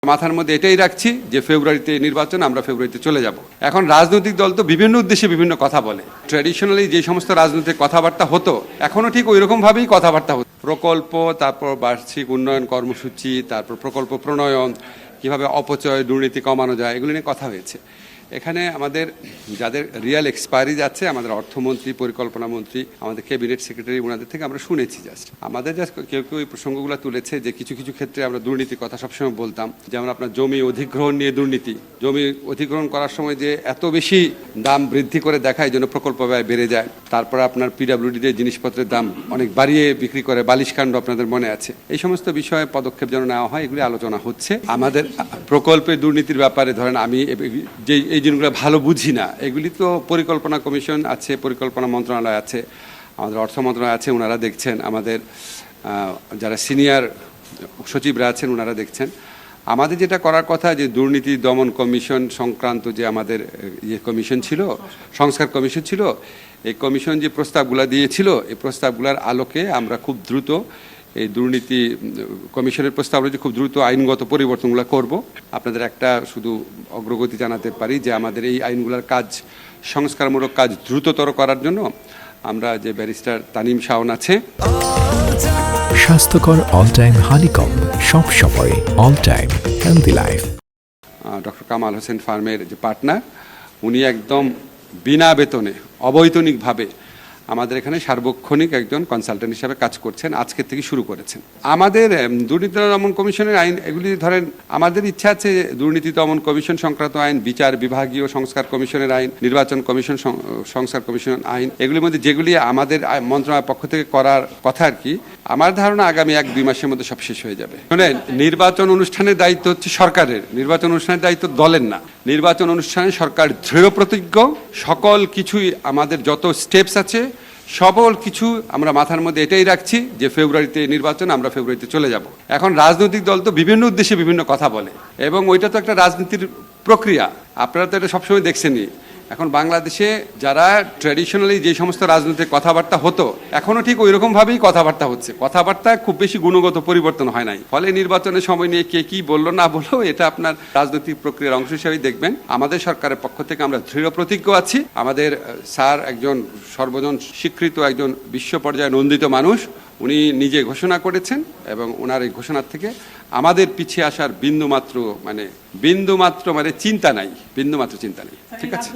মাথার মধ্যে এটাই রাখছি যে ফেব্রুয়ারিতে নির্বাচন, আমরা ফেব্রুয়ারিতে চলে যাব। এখন রাজনৈতিক দল তো বিভিন্ন উদ্দেশ্যে বিভিন্ন কথা বলে। ট্র্যাডিশনালি যে সমস্ত রাজনৈতিক কথাবার্তা হতো এখনো ঠিক ওই রকম ভাবেই কথাবার্তা হতো। প্রকল্প, তারপর বার্ষিক উন্নয়ন কর্মসূচি, তারপর প্রকল্প প্রণয়ন, কিভাবে অপচয় দুর্নীতি কমানো যায়, এগুলো নিয়ে কথা হয়েছে। এখানে আমাদের যাদের রিয়েল এক্সপায়ারি যাচ্ছে, আমাদের অর্থমন্ত্রী, পরিকল্পনা মন্ত্রী, আমাদের ক্যাবিনেট সেক্রেটারি, ওনাদের থেকে আমরা শুনেছি। জাস্ট আমাদের কেউ কেউ এই প্রসঙ্গগুলো তুলেছে যে কিছু কিছু ক্ষেত্রে আমরা দুর্নীতির কথা সবসময় বলতাম, যেমন আপনার জমি অধিগ্রহণ নিয়ে দুর্নীতি। জমি অধিগ্রহণ করার সময় যে এত বেশি দাম বৃদ্ধি করে দেখায়, এই জন্য প্রকল্প ব্যয় বেড়ে যায়। তারপর আপনার পিডব্লিউডিতে জিনিসপত্রের দাম অনেক বাড়িয়ে বিক্রি করে, বালিশকাণ্ড আপনাদের মনে আছে। এই সমস্ত বিষয়ে পদক্ষেপ যেন নেওয়া হয়, এগুলি আলোচনা হচ্ছে। আমাদের প্রকল্পের দুর্নীতির ব্যাপারে ধরেন আমি এই জিনিসগুলো ভালো বুঝি না, এগুলি তো পরিকল্পনা কমিশন আছে, পরিকল্পনা মন্ত্রণালয় আছে, আমাদের অর্থ মন্ত্রণালয় আছে, ওনারা দেখছেন। আমাদের যারা সিনিয়র সচিবরা আছেন ওনারা দেখছেন। আমাদের যেটা করার কথা, যে দুর্নীতি দমন কমিশন সংক্রান্ত যে আমাদের কমিশন ছিল, সংস্কার কমিশন ছিল, এই কমিশন যে প্রস্তাবগুলো দিয়েছিল, এই প্রস্তাবগুলোর আলোকে আমরা খুব দ্রুত এই দুর্নীতি কমিশনের প্রস্তাব অনুযায়ী খুব দ্রুত আইনগত পরিবর্তনগুলো করব। আপনাদের একটা শুধু অগ্রগতি জানাতে পারি যে আমাদের এই আইনগুলোর কাজ, সংস্কারমূলক কাজ দ্রুততর করার জন্য আমরা যে ব্যারিস্টার তানিম শাওন আছে, স্বাস্থ্যকর অল টাইম হানিকম, সব সময় all time healthy life, doctor Kamal Hossain ফার্মের যে পার্টনার, উনি একদম বিনা বেতনে অবৈতনিকভাবে আমাদের এখানে সার্বক্ষণিক একজন কনসালটেন্ট হিসাবে কাজ করছেন, আজকের থেকে শুরু করেছেন। আমাদের দুর্নীতি দমন কমিশনের আইন, এগুলি ধরেন আমাদের ইচ্ছা আছে দুর্নীতি দমন কমিশন সংক্রান্ত আইন, বিচার বিভাগীয় সংস্কার কমিশনের আইন, নির্বাচন কমিশন সংস্কার কমিশন আইন, এগুলির মধ্যে যেগুলি আমাদের মন্ত্রণালয়ের পক্ষ থেকে করার কথা আর কি, আমার ধারণা আগামী 1-2 মাসের মধ্যে সব শেষ হয়ে যাবে। শুনেন, নির্বাচন অনুষ্ঠানের দায়িত্ব হচ্ছে সরকারের, নির্বাচন অনুষ্ঠানের দায়িত্ব দলের না। নির্বাচন অনুষ্ঠানে সরকার দৃঢ় প্রতিজ্ঞ, সকল কিছুই আমাদের যত স্টেপস আছে সকল কিছু আমরা মাথার মধ্যে এটাই রাখছি যে ফেব্রুয়ারিতে নির্বাচন, আমরা ফেব্রুয়ারিতে চলে যাব। এখন রাজনৈতিক দল তো বিভিন্ন উদ্দেশ্যে বিভিন্ন কথা বলে, এবং ওইটা তো একটা রাজনীতির প্রক্রিয়া, আপনারা তো এটা সবসময় দেখছেনই। এখন বাংলাদেশে যারা ট্র্যাডিশনালি যে সমস্ত রাজনৈতিক কথাবার্তা হতো এখনো ঠিক ওই রকম ভাবেই কথাবার্তা হচ্ছে। কথাবার্তা খুব বেশি গুণগত পরিবর্তন হয় নাই। ফলে নির্বাচনের সময় নিয়ে কে কি বললো না বললো, এটা আপনার রাজনৈতিক প্রক্রিয়ার অংশ হিসেবেই দেখবেন। আমাদের সরকারের পক্ষ থেকে আমরা দৃঢ় প্রতিজ্ঞ আছি। আমাদের স্যার একজন সর্বজন স্বীকৃত, একজন বিশ্ব পর্যায়ে নন্দিত মানুষ, উনি নিজে ঘোষণা করেছেন, এবং ওনার এই ঘোষণার থেকে আমাদের পিছিয়ে আসার বিন্দুমাত্র মানে চিন্তা নাই, বিন্দুমাত্র চিন্তা নেই। ঠিক আছে।